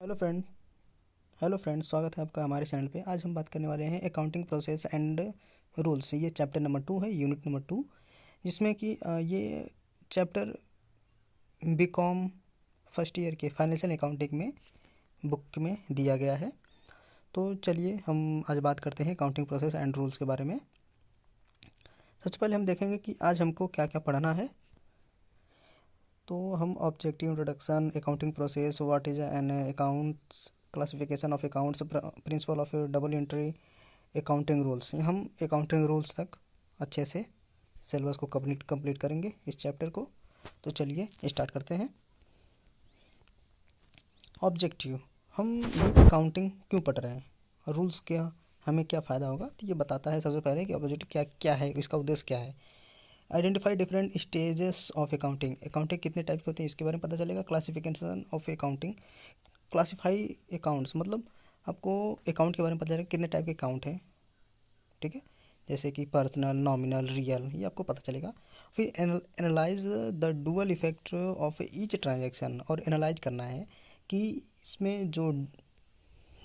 Hello friend hello friends, स्वागत है आपका हमारे चैनल पे। आज हम बात करने वाले हैं अकाउंटिंग प्रोसेस एंड रूल्स। ये चैप्टर नंबर 2 है, यूनिट नंबर 2, जिसमें कि ये चैप्टर बीकॉम फर्स्ट ईयर के फाइनेंशियल अकाउंटिंग में बुक में दिया गया है। तो चलिए हम आज बात करते हैं अकाउंटिंग प्रोसेस एंड रूल्स के बारे में। सबसे पहले हम देखेंगे कि आज हमको क्या क्या पढ़ना है। तो हम objective introduction, accounting process, what is an accounts, classification of accounts, principal of double entry, accounting rules, हम अकाउंटिंग रूल्स तक अच्छे से सिलेबस को कंप्लीट करेंगे इस चैप्टर को। तो चलिए स्टार्ट करते हैं। ऑब्जेक्टिव, हम ये अकाउंटिंग क्यों पढ़ रहे हैं, रूल्स क्या, हमें क्या फ़ायदा होगा, तो ये बताता है सबसे पहले कि ऑब्जेक्टिव क्या क्या है, इसका उद्देश्य क्या है। Identify different stages of accounting, accounting कितने टाइप के होते हैं इसके बारे में पता चलेगा। Classification of accounting, classify accounts मतलब आपको अकाउंट के बारे में पता चलेगा कितने टाइप के अकाउंट हैं, ठीक है, जैसे कि पर्सनल, नॉमिनल, रियल, ये आपको पता चलेगा। फिर analyse the dual effect of each transaction, और एनालाइज करना है कि इसमें जो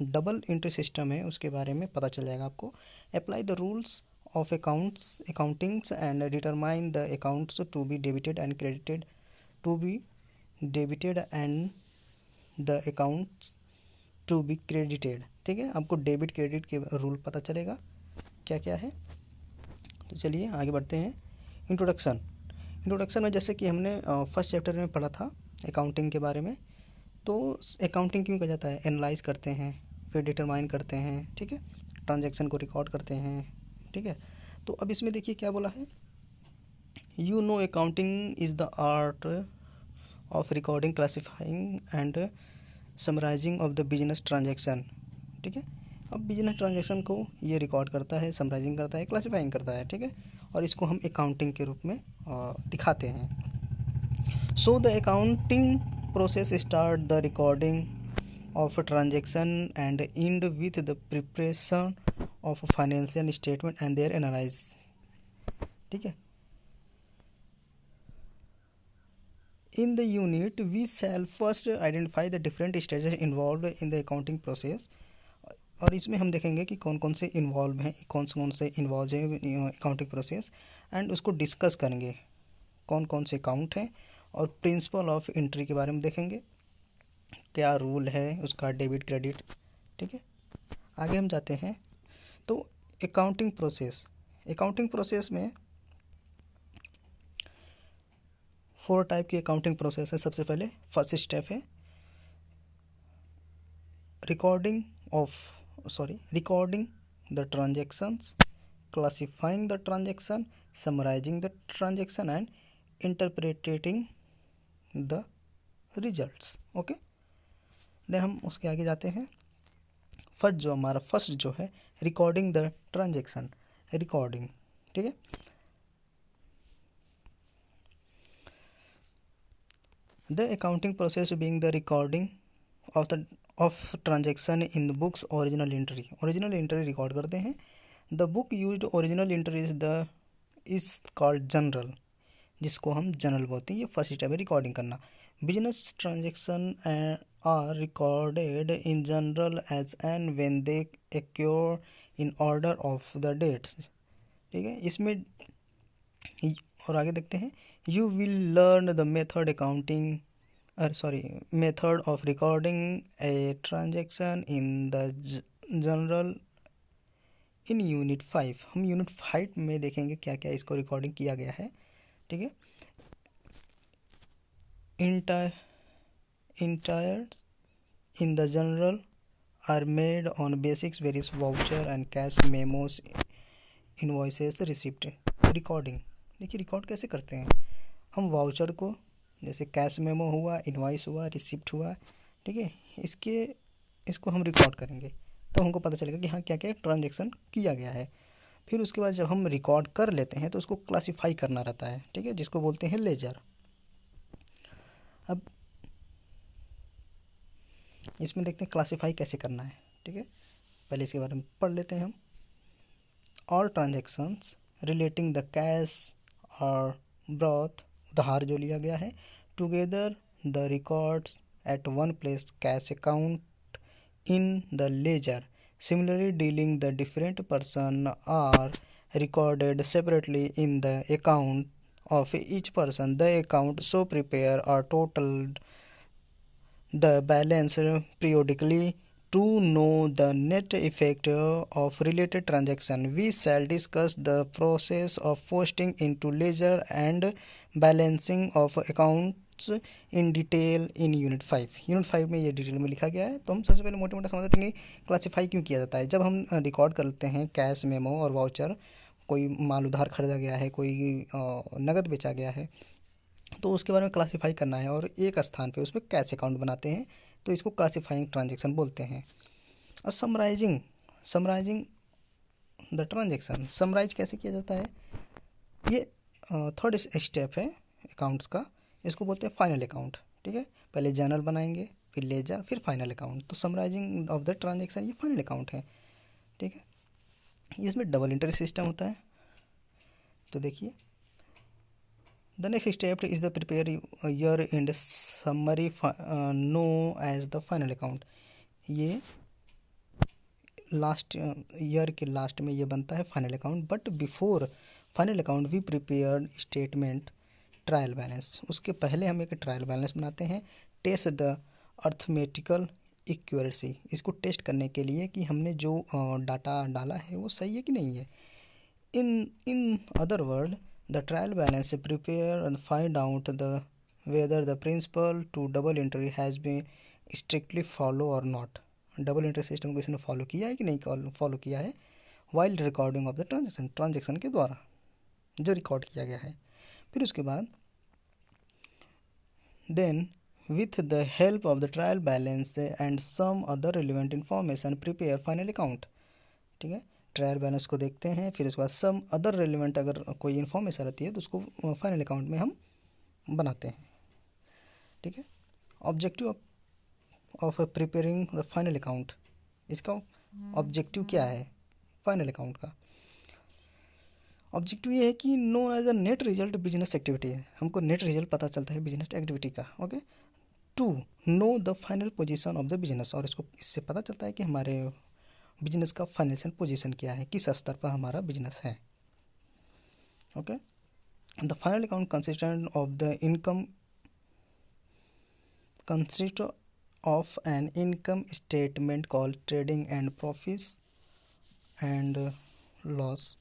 डबल एंट्री सिस्टम है उसके बारे में पता चल जाएगा आपको। Apply the rules of accountings and determine the accounts to be debited and credited, to be debited and the accounts to be credited, ठीक है, आपको डेबिट क्रेडिट के रूल पता चलेगा क्या क्या है। तो चलिए आगे बढ़ते हैं। इंट्रोडक्शन, इंट्रोडक्शन में जैसे कि हमने फर्स्ट चैप्टर में पढ़ा था अकाउंटिंग के बारे में। तो अकाउंटिंग क्यों कहा जाता है, एनालाइज करते हैं, फिर डिटरमाइन करते हैं, ठीक है, ट्रांजैक्शन को रिकॉर्ड करते हैं, ठीक है। तो अब इसमें देखिए क्या बोला है, you know accounting is the art of recording, classifying and summarising of the business transaction, ठीक है। अब बिजनेस ट्रांजैक्शन को ये रिकॉर्ड करता है, समराइजिंग करता है, क्लासिफाइंग करता है, ठीक है, और इसको हम अकाउंटिंग के रूप में दिखाते हैं। So the accounting process start the recording of transaction and end with the preparation of financial statement and their analyse, ठीक है। In the unit, we shall first identify the different stages involved in the accounting process, और इसमें हम देखेंगे कि कौन कौन से इन्वॉल्व हैं, कौन से इन्वॉल्व हैं अकाउंटिंग प्रोसेस, एंड उसको डिस्कस करेंगे कौन कौन से अकाउंट हैं, और प्रिंसिपल ऑफ एंट्री के बारे में देखेंगे क्या रूल है उसका, डेबिट क्रेडिट, ठीक है। आगे हम जाते हैं। तो अकाउंटिंग प्रोसेस में 4 टाइप की अकाउंटिंग प्रोसेस है। सबसे पहले फर्स्ट स्टेप है recording the transactions, classifying the transaction, summarizing the transaction and interpreting the results, okay. Then हम उसके आगे जाते हैं। फर्स्ट जो है रिकॉर्डिंग द ट्रांजेक्शन, रिकॉर्डिंग, ठीक है। The accounting process being the recording of transaction in the books, original entry record करते हैं। The book used original entry is called journal, जिसको हम जनरल बोलते हैं। ये फर्स्ट स्टेप है रिकॉर्डिंग करना। Business transaction are recorded in journal as and when they occur in order of the dates, ठीक है। इसमें और आगे देखते हैं, you will learn the method of recording a transaction in the general in unit 5। हम unit 5 में देखेंगे क्या क्या इसको रिकॉर्डिंग किया गया है, ठीक है। Entire in the general R made on basics various voucher and cash memos, invoices, receipt. Recording देखिए रिकॉर्ड कैसे करते हैं हम, वाउचर को, जैसे कैश मेमो हुआ, इनवॉइस हुआ, रिसिप्ट हुआ, ठीक है, इसको हम रिकॉर्ड करेंगे तो हमको पता चलेगा कि हाँ क्या क्या ट्रांजेक्शन किया गया है। फिर उसके बाद जब हम रिकॉर्ड कर लेते हैं तो उसको क्लासिफाई करना रहता है, ठीक है, जिसको बोलते हैं लेजर। अब इसमें देखते हैं क्लासिफाई कैसे करना है, ठीक है, पहले इसके बारे में पढ़ लेते हैं हम। All transactions relating the cash और ब्रॉथ, उधार जो लिया गया है, together the records at one place cash account in the ledger. Similarly, dealing the different person are recorded separately in the account of each person. The account so prepare or totaled the balance periodically to know the net effect of related transaction. We shall discuss the process of posting into ledger and balancing of accounts in detail in unit 5 में ये detail में लिखा गया है। तो हम सबसे पहले मोटे मोटे समझते हैं कि क्लासीफाई क्यों किया जाता है। जब हम रिकॉर्ड करते हैं कैश मेमो और वाउचर, कोई माल उधार खरीदा गया है, कोई नगद बेचा गया है, तो उसके बारे में क्लासीफाई करना है और एक स्थान पे उसमें कैश अकाउंट बनाते हैं, तो इसको क्लासीफाइंग ट्रांजेक्शन बोलते हैं। और समराइजिंग द ट्रांजेक्शन, समराइज कैसे किया जाता है, ये थर्ड स्टेप है अकाउंट्स का, इसको बोलते हैं फाइनल अकाउंट। ठीक है, पहले जर्नल बनाएंगे, फिर लेजर, फिर फाइनल अकाउंट। तो समराइजिंग ऑफ द ट्रांजेक्शन ये फाइनल अकाउंट है। ठीक है, इसमें डबल एंट्री सिस्टम होता है। तो देखिए, the next step is the prepare year end summary know as the final account. ये लास्ट ईयर के लास्ट में ये बनता है final account. But before final account we prepare statement trial balance. उसके पहले हम एक ट्रायल बैलेंस बनाते हैं। टेस्ट द अर्थमेटिकल एक्यूरेसी, इसको टेस्ट करने के लिए कि हमने जो डाटा डाला है वो सही है कि नहीं है। In other word, the trial balance prepare and find out the whether the principle to double entry has been strictly follow और नॉट। डबल एंट्री सिस्टम को इसने फॉलो किया है कि नहीं फॉलो किया है, while recording of the transaction के द्वारा जो रिकॉर्ड किया गया है। फिर उसके बाद then with the help of the trial balance and some other relevant information prepare final account. ठीक है, ट्रायल बैलेंस को देखते हैं, फिर उसके बाद सम अदर रिलेवेंट अगर कोई इन्फॉर्मेशन रहती है तो उसको फाइनल अकाउंट में हम बनाते हैं। ठीक है, objective of preparing the final account, इसका ऑब्जेक्टिव क्या है फाइनल अकाउंट का। ऑब्जेक्टिव ये है कि know as a net result business activity है, हमको नेट रिजल्ट पता चलता है बिजनेस एक्टिविटी का। Okay, to know the final position of the business, और इससे पता चलता है कि हमारे बिजनेस का फाइनेंशियल पोजीशन क्या है, किस स्तर पर हमारा बिजनेस है। Okay, the final account consistent of the income consist of an income statement called trading and profits and loss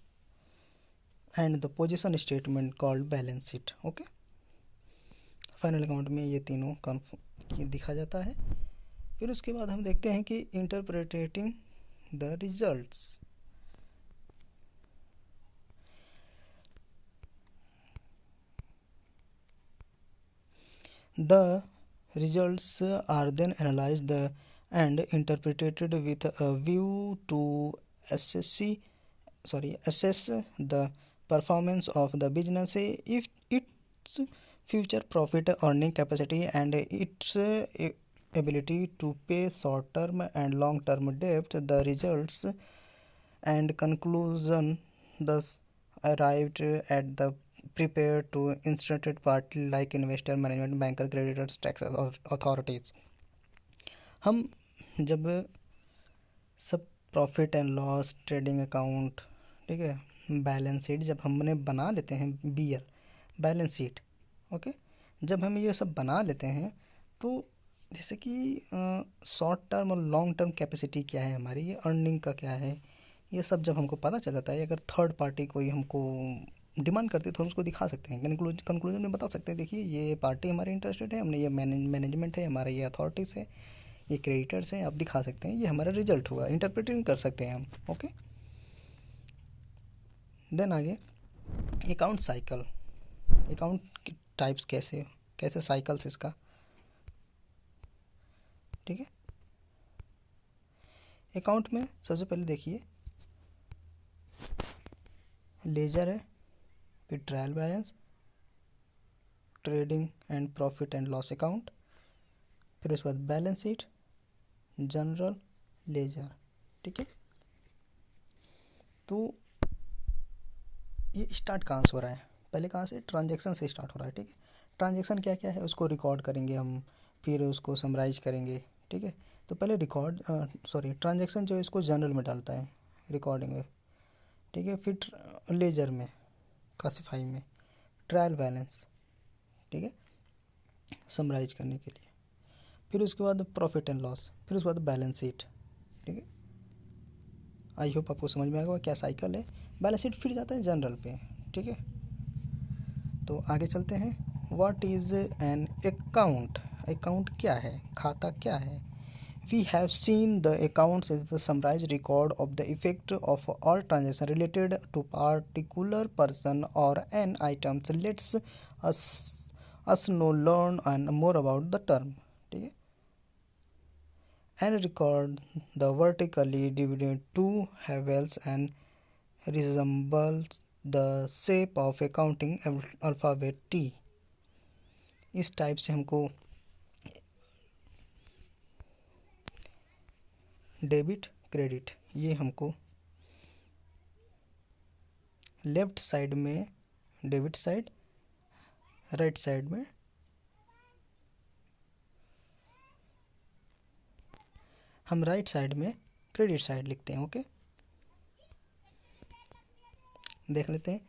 and the position statement called balance sheet. Okay, final account में ये तीनों दिखा जाता है। फिर उसके बाद हम देखते हैं कि interpreting the results. The results are then analysed and interpreted with a view to assess the performance of the business, if its future profit earning capacity and its ability to pay short term and long term debt. The results and conclusion thus arrived at the prepared to interested party like investor, management, banker, creditors, tax authorities। हम जब सब profit and loss, trading account, ठीक है, balance sheet जब हमने बना लेते हैं, BL बैलेंस शीट। ओके, जब हम ये सब बना लेते हैं तो जैसे कि शॉर्ट टर्म और लॉन्ग टर्म कैपेसिटी क्या है हमारी, ये अर्निंग का क्या है, ये सब जब हमको पता चल जाता है, अगर थर्ड पार्टी कोई हमको डिमांड करती है तो हम उसको दिखा सकते हैं, कंक्लूजन में बता सकते हैं, देखिए ये पार्टी हमारी इंटरेस्टेड है, हमने ये मैनेजमेंट है हमारा, ये अथॉरिटीज़ है, ये क्रेडिटर्स हैं, आप दिखा सकते हैं, ये हमारा रिजल्ट हुआ, इंटरप्रेटिंग कर सकते हैं हम। ओके, देन आगे अकाउंट साइकिल। अकाउंट की टाइप्स कैसे कैसे साइकिल्स इसका। ठीक है, अकाउंट में सबसे पहले देखिए लेजर है, फिर trial balance, trading and profit and loss account, फिर उसके बाद बैलेंस शीट, जनरल, लेजर। ठीक है, तो ये स्टार्ट कहाँ से हो रहा है, पहले कहाँ से, ट्रांजैक्शन से स्टार्ट हो रहा है। ठीक है, ट्रांजैक्शन क्या क्या है उसको रिकॉर्ड करेंगे हम, फिर उसको समराइज करेंगे। ठीक है, तो पहले ट्रांजैक्शन जो है इसको जनरल में डालता है रिकॉर्डिंग में। ठीक है, फिर लेजर में, क्लासीफाई में, ट्रायल बैलेंस। ठीक है, समराइज करने के लिए। फिर उसके बाद प्रॉफिट एंड लॉस, फिर उसके बाद बैलेंस शीट। ठीक है, आई होप आपको समझ में आएगा क्या साइकिल है। बैलेंस शीट फिर जाता है जनरल पे। ठीक है, तो आगे चलते हैं। What is an account? Account क्या है, खाता क्या है? We have seen the accounts is the summarise record of the effect of all transaction related to particular person और an items. Let's us know learn and more about the term. ठीक है, an record the vertically divided to havels and resembles the shape of a counting alphabet T। इस type से हमको debit credit, ये हमको left side में debit side, right side में हम राइट साइड में क्रेडिट साइड लिखते हैं। ओके, देख लेते हैं।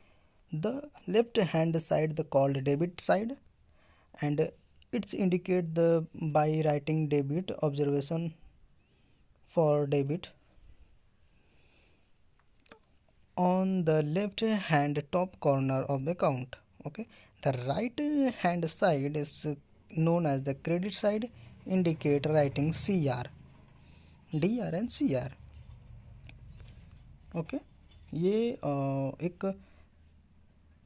The left hand side the called debit side and it's indicate the by writing debit observation for debit on the left hand top corner of the account. Okay, the right hand side is known as the credit side, indicate writing CR, DR and CR। Okay, ये एक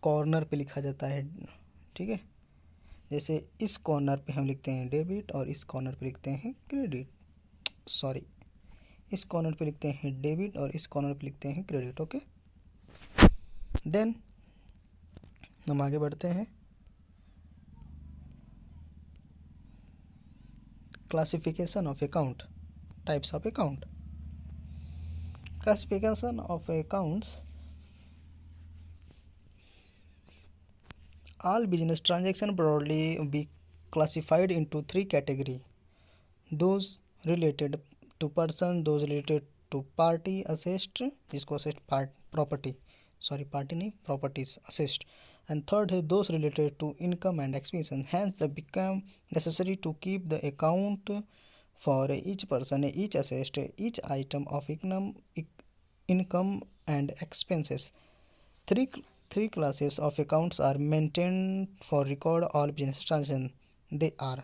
corner पे लिखा जाता है। ठीक है, जैसे इस कॉर्नर पे हम लिखते हैं डेबिट और इस कॉर्नर पे लिखते हैं क्रेडिट। सॉरी, इस कॉर्नर पे लिखते हैं डेबिट और इस कॉर्नर पे लिखते हैं क्रेडिट। ओके, देन हम आगे बढ़ते हैं। Classification of account, types of account. Classification of accounts. All business transactions broadly be classified into three categories: those related to person, those related to party assessed, जिसको assessed property, sorry party नहीं properties assessed, and third है those related to income and expenses. Hence they become necessary to keep the account for each person, each assessed, each item of income and expenses. Three three classes of accounts are maintained for record all business transactions. They are,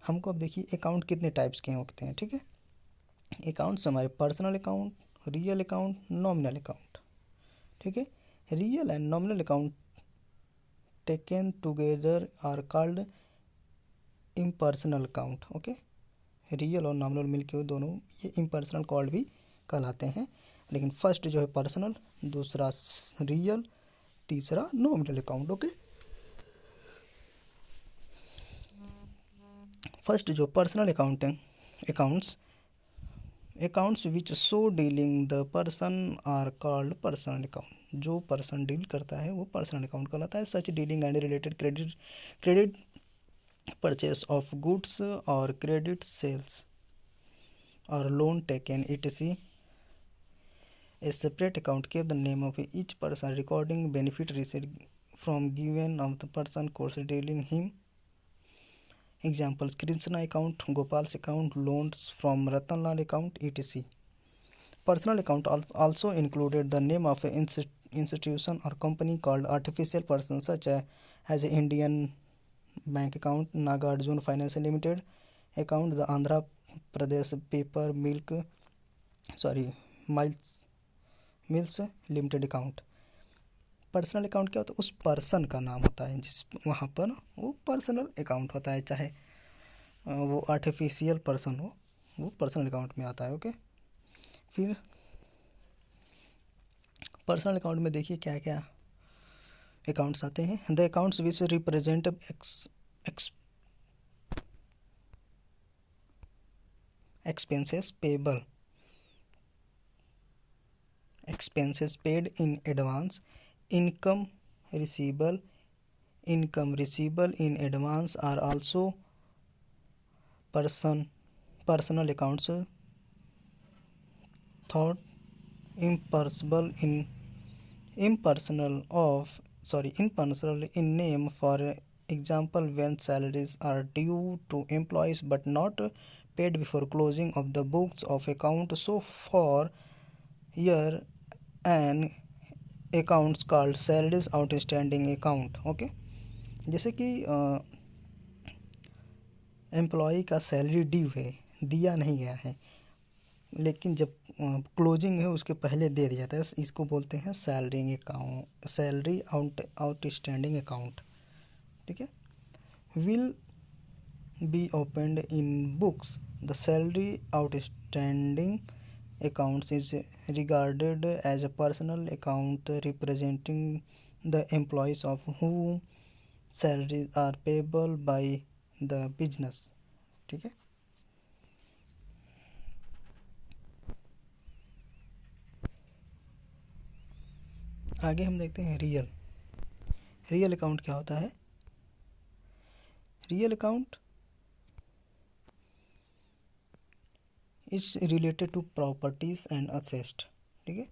हमको अब देखिए account कितने types के होते हैं। ठीक है, accounts हमारे personal account, real account, nominal account. ठीक है, real and nominal account taken together are called impersonal account. Okay, real और नॉमिनल मिलके दोनों ये इम्पर्सनल कॉल्ड भी कहलाते हैं। लेकिन फर्स्ट जो है पर्सनल, दूसरा रियल, तीसरा नॉमिनल अकाउंट। ओके, फर्स्ट जो पर्सनल अकाउंट है, accounts which show dealing the person are called personal account. जो पर्सन डील करता है वो पर्सनल अकाउंट कहलाता है। Such dealing and related credit purchase of goods और क्रेडिट सेल्स और loan taken etc. A separate account keep the name of each person recording benefit received from given of the person course dealing him. Examples: Krishna account, Gopal's account, loans from Ratanlal account etc. Personal account also included the name of an institution or company called artificial person such as Indian bank account, Nagarjuna Finance Limited account, the Andhra Pradesh paper mills limited account. Personal account क्या होता है? उस person का नाम होता है जिस वहाँ पर वो पर्सनल अकाउंट होता है, चाहे वो आर्टिफिशियल पर्सन हो, वो पर्सनल अकाउंट में आता है। ओके, फिर पर्सनल अकाउंट में देखिए क्या क्या अकाउंट्स आते हैं। The accounts which represent expenses payable, expenses paid in advance, income receivable in advance are also personal accounts, thought impersonal in impersonal in name. For example, when salaries are due to employees but not paid before closing of the books of account, so for year an accounts called salaries outstanding account. Okay, जैसे कि employ का salary due है, दिया नहीं गया है, लेकिन जब क्लोजिंग है उसके पहले दे दिया जाता है, इसको बोलते हैं salary account, salary outstanding account. ठीक है, will be opened in books. The salary outstanding accounts is regarded as a personal account representing the employees of whom salaries are payable by the business। ठीक है, आगे हम देखते हैं real account क्या होता है। Real account is related to properties and assets. ठीक है,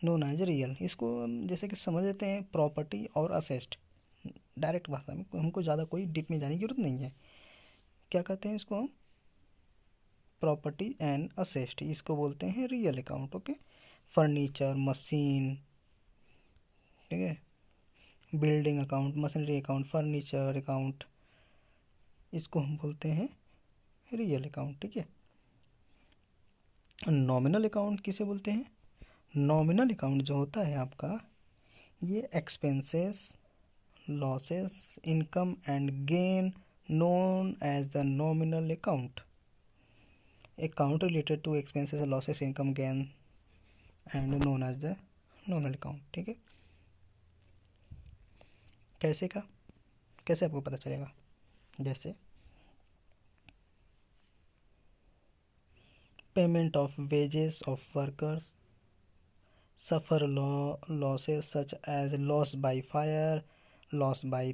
नोन एज रियल। इसको हम जैसे कि समझ लेते हैं प्रॉपर्टी और असेस्ट, डायरेक्ट भाषा में, हमको ज़्यादा कोई डीप में जाने की जरूरत नहीं है। क्या कहते हैं इसको हम, प्रॉपर्टी एंड असेस्ट, इसको बोलते हैं real account. Okay, furniture, machine, ठीक है, building account, machinery account, furniture account, इसको हम बोलते हैं रियल अकाउंट। ठीक है, नॉमिनल अकाउंट किसे बोलते हैं। नॉमिनल अकाउंट जो होता है आपका, ये expenses, losses, income and gain known as the nominal account. Account related to expenses, losses, income, gain and known as the nominal account. ठीक है, कैसे आपको पता चलेगा, जैसे payment of wages of workers, suffer losses such as loss by fire, loss by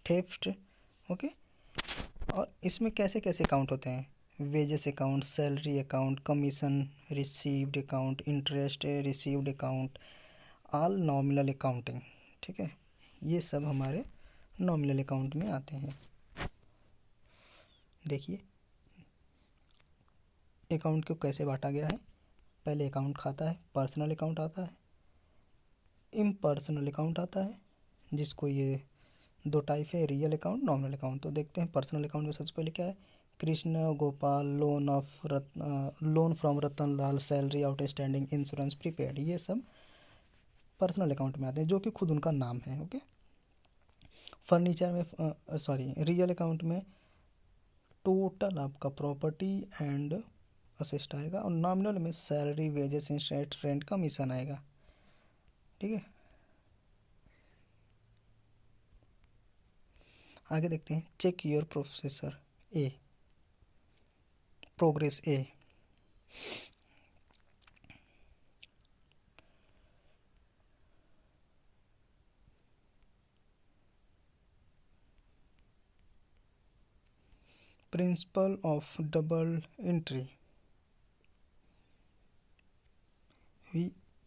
theft। Okay, और इसमें कैसे कैसे अकाउंट होते हैं, wages account, salary account, commission received account, interest received account, all nominal accounting. ठीक है, ये सब हमारे नॉमिनल अकाउंट में आते हैं। देखिए अकाउंट को कैसे बांटा गया है। पहले अकाउंट खाता है, पर्सनल अकाउंट आता है, इम्पर्सनल अकाउंट आता है, जिसको ये दो टाइप है, रियल अकाउंट, नॉमिनल अकाउंट। तो देखते हैं पर्सनल अकाउंट में सबसे पहले क्या है, Krishna Gopal, loan from Ratan Lal, salary outstanding, insurance prepaid, ये सब पर्सनल अकाउंट में आते हैं, जो कि खुद उनका नाम है। ओके, फर्नीचर में रियल अकाउंट में टोटल आपका प्रॉपर्टी एंड असेस्ट आएगा, और नॉमिनल में salary, wages, interest, rent, commission आएगा। ठीक है, आगे देखते हैं, check your progress A. Principle of double entry.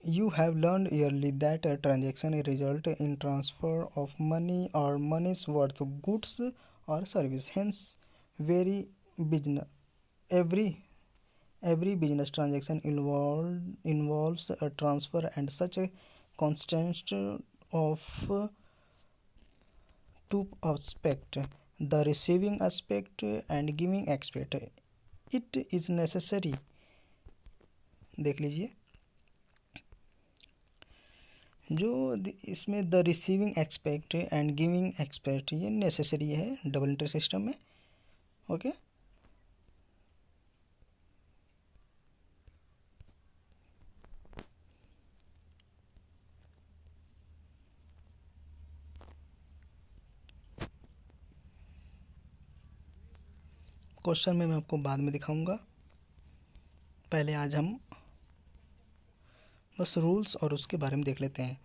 You have learned early that a transaction result in transfer of money or money's worth of goods or service. Hence, very business every every business transaction involves a transfer and such a constant of two aspect, the receiving aspect and giving aspect. It is necessary। देख लीजिए, जो इसमें the receiving expect and giving expect, ये necessary है double entry system में। Okay, question में मैं आपको बाद में दिखाऊंगा, पहले आज हम बस रूल्स और उसके बारे में देख लेते हैं।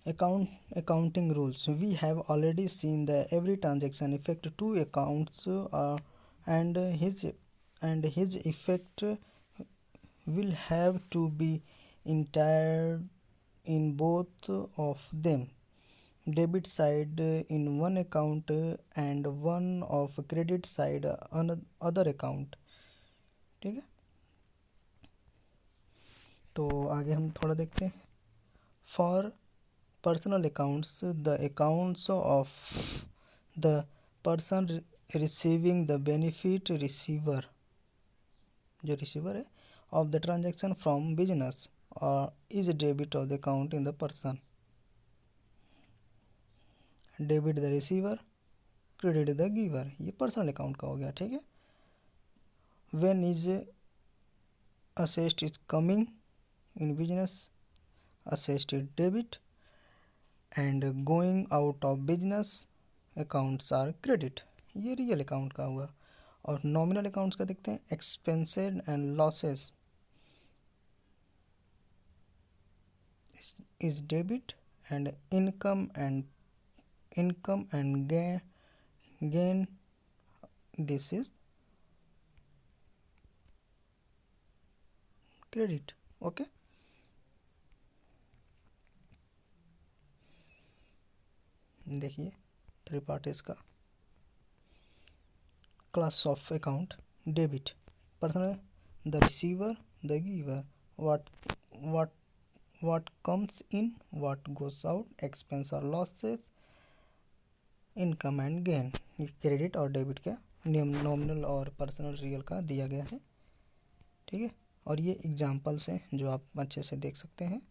Accounting rules, we have already seen that every transaction affect two accounts and his effect will have to be entered in both of them, debit side in one account and one of credit side on other account. ठीक है, तो आगे हम थोड़ा देखते हैं. For personal accounts, the accounts of the person receiving the benefit, receiver जो receiver है of the transaction from business और is debit of the account in the person. Debit the receiver, credit the giver, ये personal account का हो गया. ठीक है. When is asset is coming in business, asset is debit and going out of business accounts are credit, ये real account का हुआ. और नॉमिनल अकाउंट्स का देखते हैं. Expenses and losses is debit and income and gain this is credit. Okay. देखिए three part है इसका. Class of account. Debit personal, the receiver, the giver, what comes in, what goes out, expense और losses, income and gain. ये credit और debit का nominal और personal real का दिया गया है. ठीक है. और ये एग्जाम्पल्स हैं जो आप अच्छे से देख सकते हैं.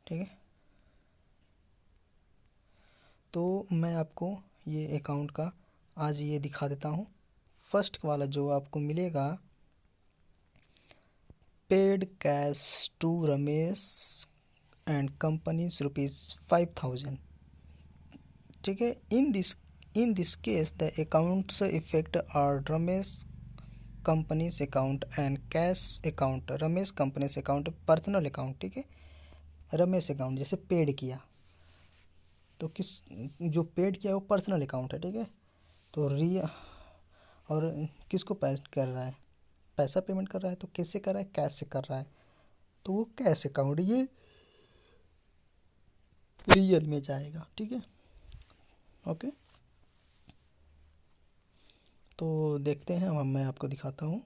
ठीक है. तो मैं आपको ये अकाउंट का आज ये दिखा देता हूँ. फर्स्ट वाला जो आपको मिलेगा, paid cash to Ramesh and company's ₹5,000. ठीक है. In this case the accounts effect are Ramesh company's account and cash account. Ramesh company's account personal account. ठीक है. रमेश अकाउंट जैसे पेड किया तो जो पेड किया वो पर्सनल अकाउंट है. ठीक है. तो और किसको पे कर रहा है, पैसा पेमेंट कर रहा है, तो किससे कर रहा है, कैश से कर रहा है, तो वो कैश अकाउंट ये रियल में जाएगा. ठीक है. ओके. तो देखते हैं, अब मैं आपको दिखाता हूँ.